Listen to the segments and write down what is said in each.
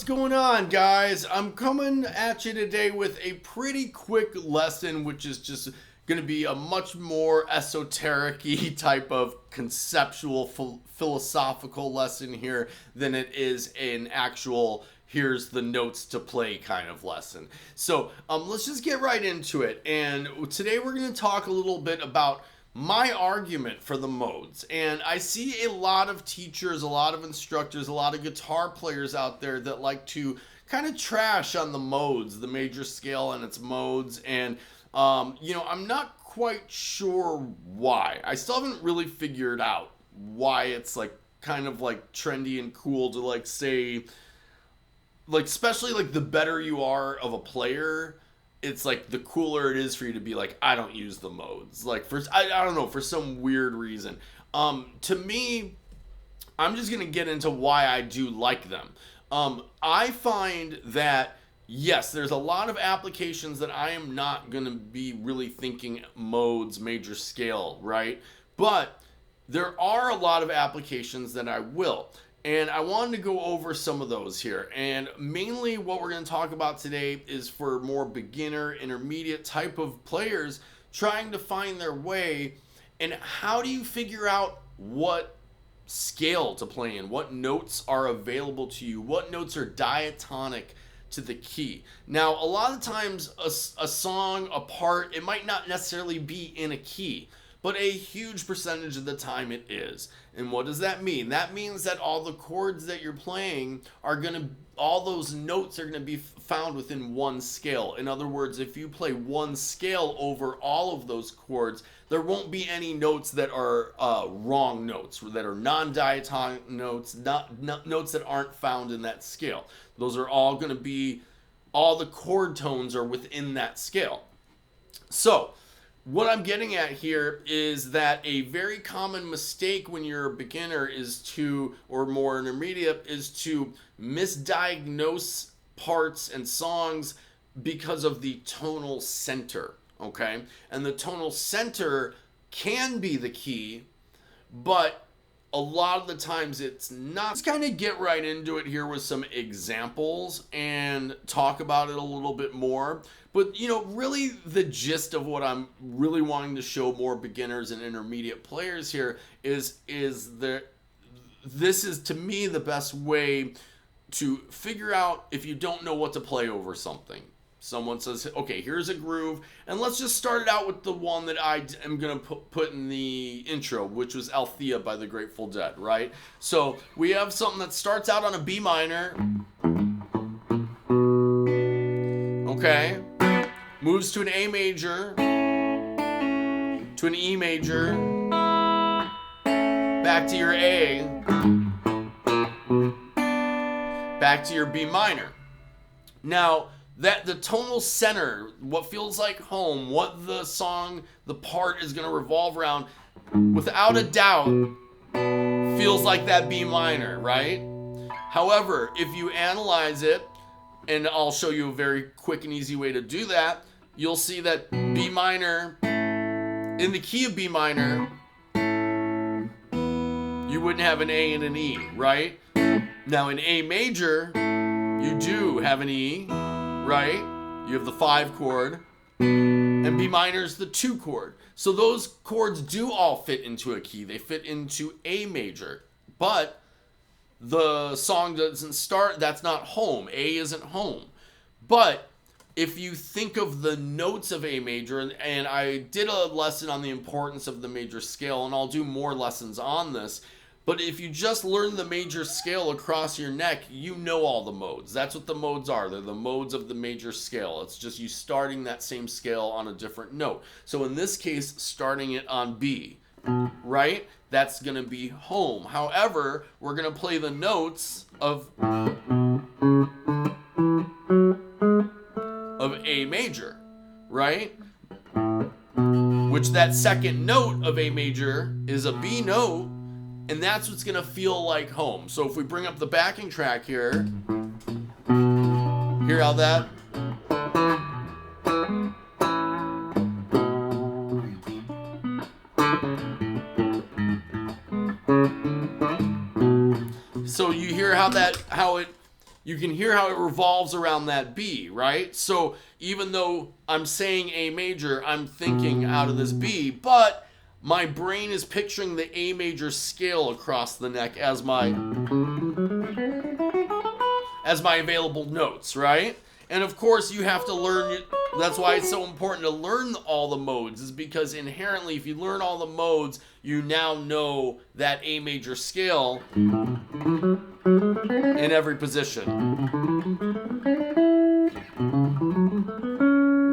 What's going on, guys? I'm coming at you today with a pretty quick lesson, which is just going to be a much more esoteric-y type of conceptual philosophical lesson here than it is an actual here's the notes to play kind of lesson. So let's just get right into it. And today we're going to talk a little bit about my argument for the modes. And I see a lot of teachers, a lot of instructors, a lot of guitar players out there that like to kind of trash on the modes, the major scale and its modes. And, I'm not quite sure why. I still haven't really figured out why it's like kind of like trendy and cool to like say, like, especially like the better you are of a player, it's like the cooler it is for you to be like, I don't use the modes. Like, I don't know, for some weird reason. To me, I'm just going to get into why I do like them. I find that, yes, there's a lot of applications that I am not going to be really thinking modes, major scale, right? But there are a lot of applications that I will. And I wanted to go over some of those here. And mainly what we're going to talk about today is for more beginner, intermediate type of players trying to find their way. And how do you figure out what scale to play in? What notes are available to you? What notes are diatonic to the key? Now, a lot of times a song, a part, it might not necessarily be in a key, but a huge percentage of the time it is. And what does that mean? That means that all the chords that you're playing all those notes are gonna be found within one scale. In other words, if you play one scale over all of those chords, there won't be any notes that are wrong notes, that are non-diatonic notes, notes that aren't found in that scale. Those are all gonna be, all the chord tones are within that scale. So, what I'm getting at here is that a very common mistake when you're a beginner or more intermediate, is to misdiagnose parts and songs because of the tonal center, okay? And the tonal center can be the key, but a lot of the times it's not. Let's kind of get right into it here with some examples and talk about it a little bit more. But, really the gist of what I'm really wanting to show more beginners and intermediate players here is that this is, to me, the best way to figure out if you don't know what to play over something. Someone says, okay, here's a groove, and let's just start it out with the one that I am going to put in the intro, which was Althea by the Grateful Dead, right? So we have something that starts out on a B minor, okay, moves to an A major, to an E major, back to your A, back to your B minor. Now, that the tonal center, what feels like home, what the song, the part is going to revolve around, without a doubt, feels like that B minor, right? However, if you analyze it, and I'll show you a very quick and easy way to do that, you'll see that B minor, in the key of B minor, you wouldn't have an A and an E, right? Now in A major, you do have an E, right? You have the 5 chord, and B minor is the 2 chord. So those chords do all fit into a key. They fit into A major, but the song doesn't start, that's not home. A isn't home. But if you think of the notes of A major, and I did a lesson on the importance of the major scale, and I'll do more lessons on this, But if you just learn the major scale across your neck, you know all the modes. That's what the modes are. They're the modes of the major scale. It's just you starting that same scale on a different note. So in this case, starting it on B, right? That's going to be home. However, we're going to play the notes of A major, right? Which that second note of A major is a B note, and that's what's going to feel like home. So if we bring up the backing track here, hear how that... So you hear you can hear how it revolves around that B, right? So even though I'm saying A major, I'm thinking out of this B, but my brain is picturing the A major scale across the neck as my available notes, right? And of course you have to learn, that's why it's so important to learn all the modes, is because inherently if you learn all the modes, you now know that A major scale in every position.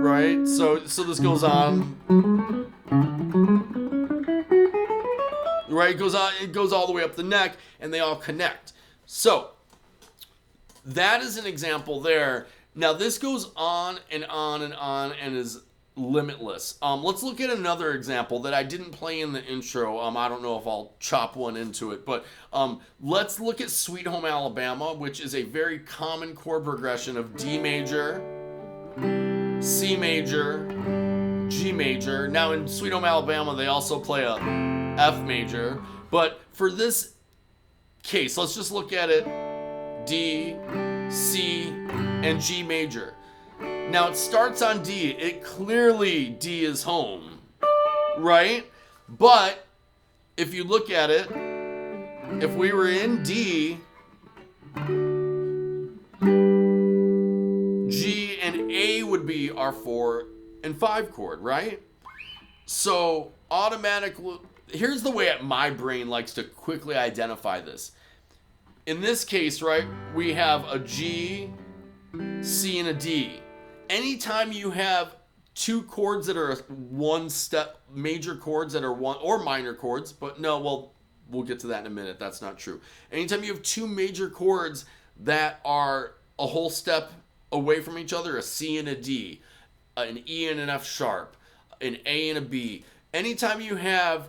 Right? So this goes on. Right? It goes all the way up the neck, and they all connect. So that is an example there. Now this goes on and on and on and is limitless. Let's look at another example that I didn't play in the intro. I don't know if I'll chop one into it, but let's look at Sweet Home Alabama, which is a very common chord progression of D major, C major, G major. Now in Sweet Home Alabama, they also play a F major, but for this case, let's just look at it: D, C, and G major. Now it starts on D. It clearly, D is home, right? But if you look at it, if we were in D, G and A would be our 4 and 5 chord, right? So automatically, here's the way my brain likes to quickly identify this. In this case, right, we have a G, C, and a D. Anytime you have two chords that are one step, major chords that are one, or minor chords, but no, well, we'll get to that in a minute. That's not true. Anytime you have two major chords that are a whole step away from each other, a C and a D, an E and an F sharp, an A and a B, anytime you have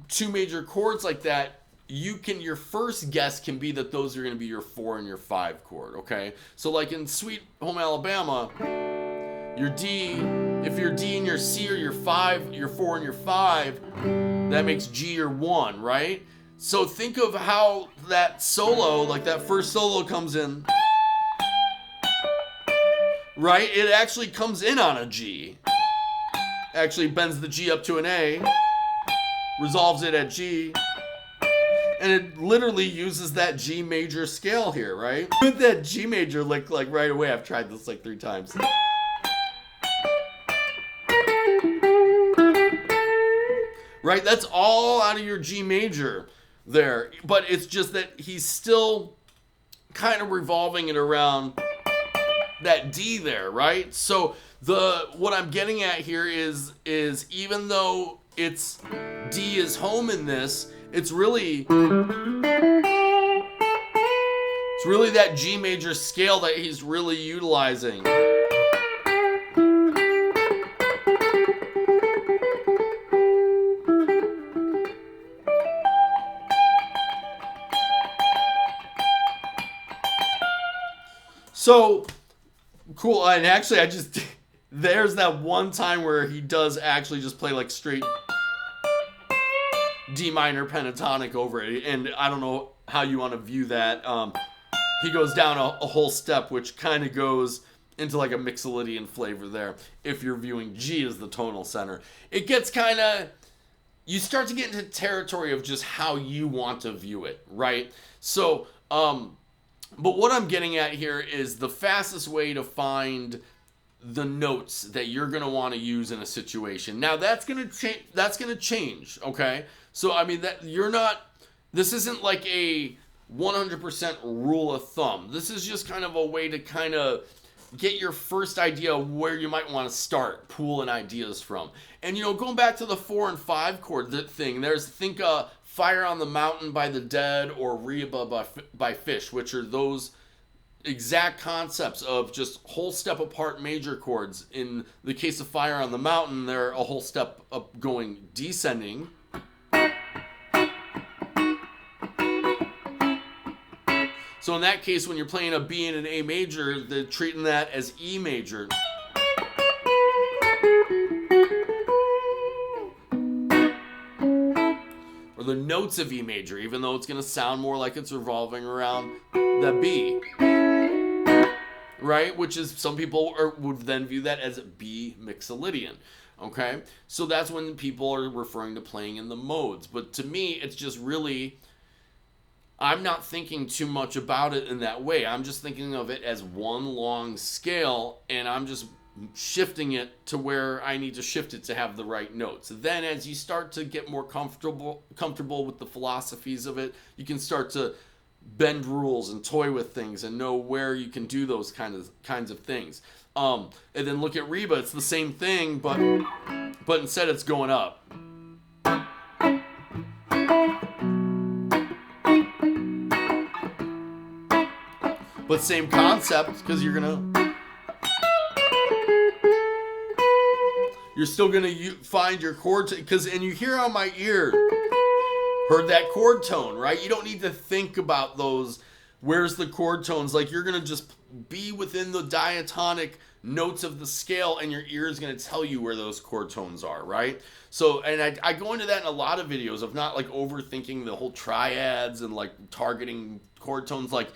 two major chords like that, your first guess can be that those are going to be your 4 and your 5 chord, okay? So like in Sweet Home Alabama, your D, if your D and your C are your 5, your 4 and your 5, that makes G your 1, right? So think of how that solo, like that first solo comes in, right? It actually comes in on a G. Actually bends the G up to an A, resolves it at G, and it literally uses that G major scale here, right? With that G major like right away. I've tried this like 3 times. Right? That's all out of your G major there. But it's just that he's still kind of revolving it around that D there, right? So what I'm getting at here is even though it's D is home in this, it's really that G major scale that he's really utilizing. So cool. And actually there's that one time where he does actually just play like straight D minor pentatonic over it, and I don't know how you want to view that. He goes down a whole step, which kind of goes into like a Mixolydian flavor there. If you're viewing G as the tonal center, it gets kind of, you start to get into territory of just how you want to view it, right? So, but what I'm getting at here is the fastest way to find the notes that you're going to want to use in a situation. Now that's going to change, okay? So, I mean, that this isn't like a 100% rule of thumb. This is just kind of a way to kind of get your first idea of where you might want to start pulling ideas from. And, going back to the 4 and 5 chord thing, think Fire on the Mountain by the Dead or Reba by Fish, which are those exact concepts of just whole step apart major chords. In the case of Fire on the Mountain, they're a whole step up going descending. So in that case, when you're playing a B and an A major, they're treating that as E major. Or the notes of E major, even though it's going to sound more like it's revolving around the B. Right? Which is, some people would then view that as B mixolydian. Okay? So that's when people are referring to playing in the modes. But to me, it's just really, I'm not thinking too much about it in that way. I'm just thinking of it as one long scale, and I'm just shifting it to where I need to shift it to have the right notes. Then as you start to get more comfortable with the philosophies of it, you can start to bend rules and toy with things and know where you can do those kinds of things. And then look at Reba, it's the same thing, but instead it's going up. But same concept, because you're still gonna find your chord, and you hear on my ear, heard that chord tone, right? You don't need to think about those, where's the chord tones, like you're gonna just be within the diatonic notes of the scale, and your ear is gonna tell you where those chord tones are, right? So, and I go into that in a lot of videos of not like overthinking the whole triads and like targeting chord tones, like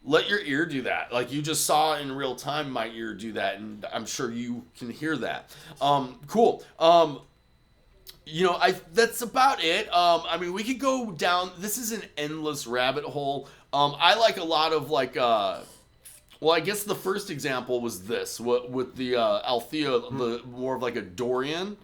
let your ear do that. Like you just saw in real time my ear do that, and I'm sure you can hear that. Cool. That's about it. I mean, we could go down. This is an endless rabbit hole. I like a lot of like, I guess the first example was this, with the Althea, the more of like a Dorian,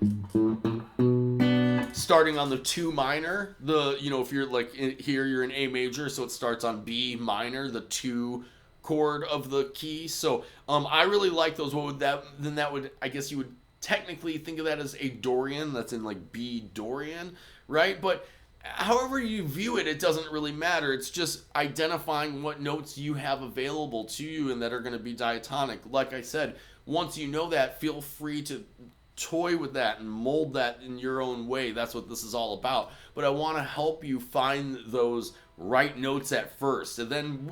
starting on the 2 minor. If you're like here, you're in A major, so it starts on B minor, the 2 chord of the key. So I really like those. What would that? Then that would, I guess you would technically think of that as a Dorian. That's in like B Dorian, right? But however you view it, it doesn't really matter. It's just identifying what notes you have available to you and that are going to be diatonic. Like I said, once you know that, feel free to toy with that and mold that in your own way. That's what this is all about. But I want to help you find those right notes at first, and then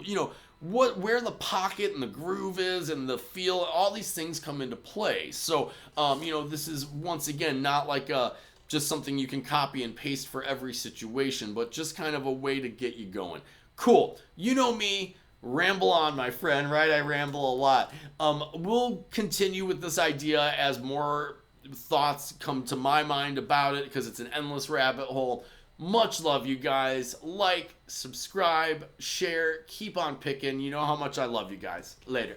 where the pocket and the groove is and the feel, all these things come into play. So this is once again not like just something you can copy and paste for every situation, but just kind of a way to get you going. Cool. You know me, ramble on, my friend, right? I ramble a lot. We'll continue with this idea as more thoughts come to my mind about it, because it's an endless rabbit hole. Much love, you guys. Like, subscribe, share, keep on picking. You know how much I love you guys. Later.